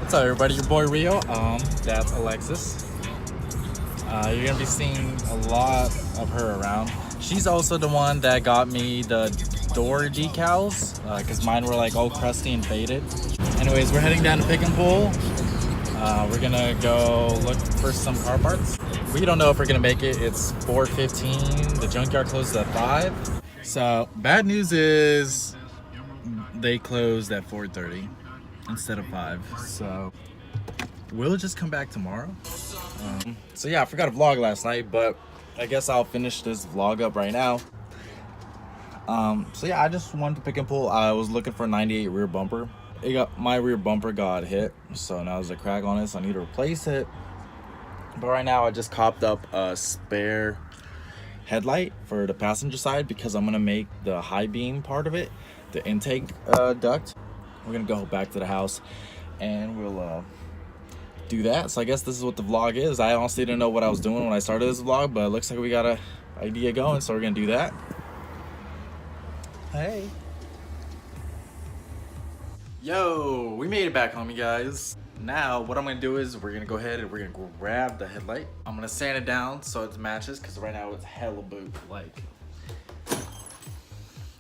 What's up, everybody? Your boy Rio. That's Alexis. You're gonna be seeing a lot of her around. She's also the one that got me the door decals because mine were like all crusty and faded. Anyways, we're heading down to Pick and Pull. We're gonna go look for some car parts. We don't know if we're gonna make it. It's 4:15. The junkyard closes at 5. So bad news is they closed at 4:30 instead of 5. So we'll just come back tomorrow. So yeah, I forgot to vlog last night, but I guess I'll finish this vlog up right now. So yeah, I just wanted to pick and pull. I was looking for a 98 rear bumper. My rear bumper got hit, so now there's a crack on it, so I need to replace it. But right now I just copped up a spare headlight for the passenger side because I'm gonna make the high beam part of it, the intake duct. We're gonna go back to the house and we'll do that. So I guess this is what the vlog is. I honestly didn't know what I was doing when I started this vlog, but it looks like we got a idea going, so we're gonna do that. Hey. Yo, we made it back home, you guys. Now what I'm gonna do is we're gonna go ahead and we're gonna grab the headlight. I'm gonna sand it down so it matches, because right now it's hella boot. Like,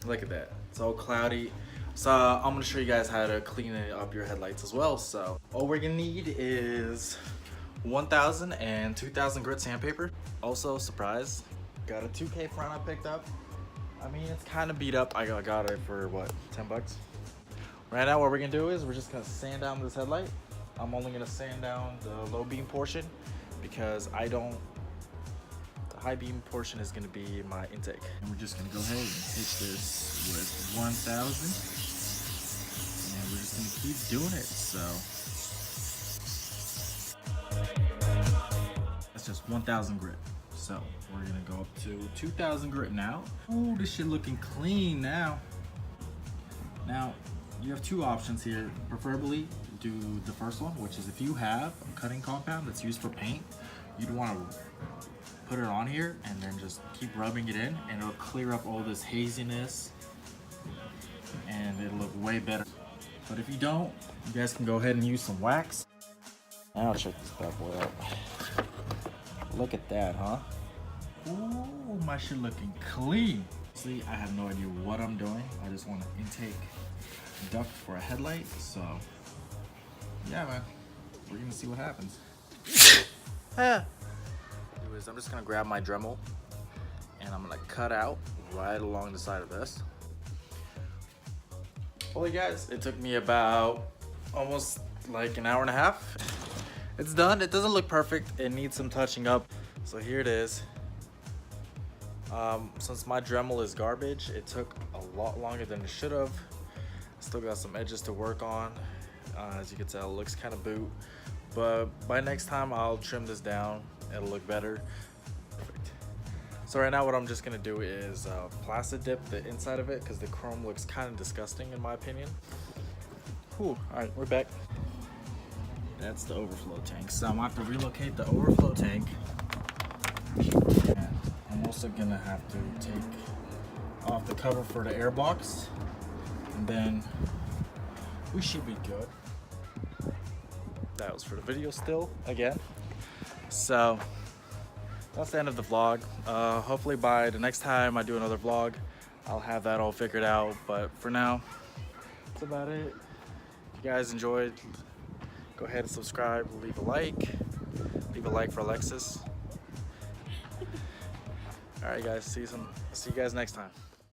look at that, it's all cloudy. So I'm gonna show you guys how to clean up your headlights as well. So all we're gonna need is 1,000 and 2,000 grit sandpaper. Also, surprise, got a 2K front I picked up. I mean, it's kind of beat up. I got it for what, 10 bucks? Right now what we're gonna do is we're just gonna sand down this headlight. I'm only gonna sand down the low beam portion because the high beam portion is gonna be my intake. And we're just gonna go ahead and hit this with 1,000. And we're just gonna keep doing it, so. That's just 1,000 grit. So we're gonna go up to 2,000 grit now. Oh, this shit looking clean now. Now, you have two options here. Preferably do the first one, which is if you have a cutting compound that's used for paint, you'd want to put it on here and then just keep rubbing it in, and it'll clear up all this haziness and it'll look way better. But if you don't, you guys can go ahead and use some wax. Now check this bad boy out. Look at that, huh? Ooh, my shit looking clean. See, I have no idea what I'm doing. I just want to intake duct for a headlight, so yeah, man, we're gonna see what happens. Anyways, I'm just gonna grab my Dremel and I'm gonna cut out right along the side of this. Well, you guys, it took me about almost like an hour and a half. It's done. It doesn't look perfect. It needs some touching up. So here it is. Since my Dremel is garbage, it took a lot longer than it should have. Still got some edges to work on. As you can tell, it looks kind of boot. But by next time, I'll trim this down. It'll look better. Perfect. So right now, what I'm just gonna do is plastic dip the inside of it because the chrome looks kind of disgusting in my opinion. Whew. All right, we're back. That's the overflow tank. So I'm gonna have to relocate the overflow tank. And I'm also gonna have to take off the cover for the air box. And then we should be good. That was for the video still, again. So that's the end of the vlog. Hopefully by the next time I do another vlog, I'll have that all figured out. But for now, that's about it. If you guys enjoyed, go ahead and subscribe, leave a like. Leave a like for Alexis. All right, guys, see you guys next time.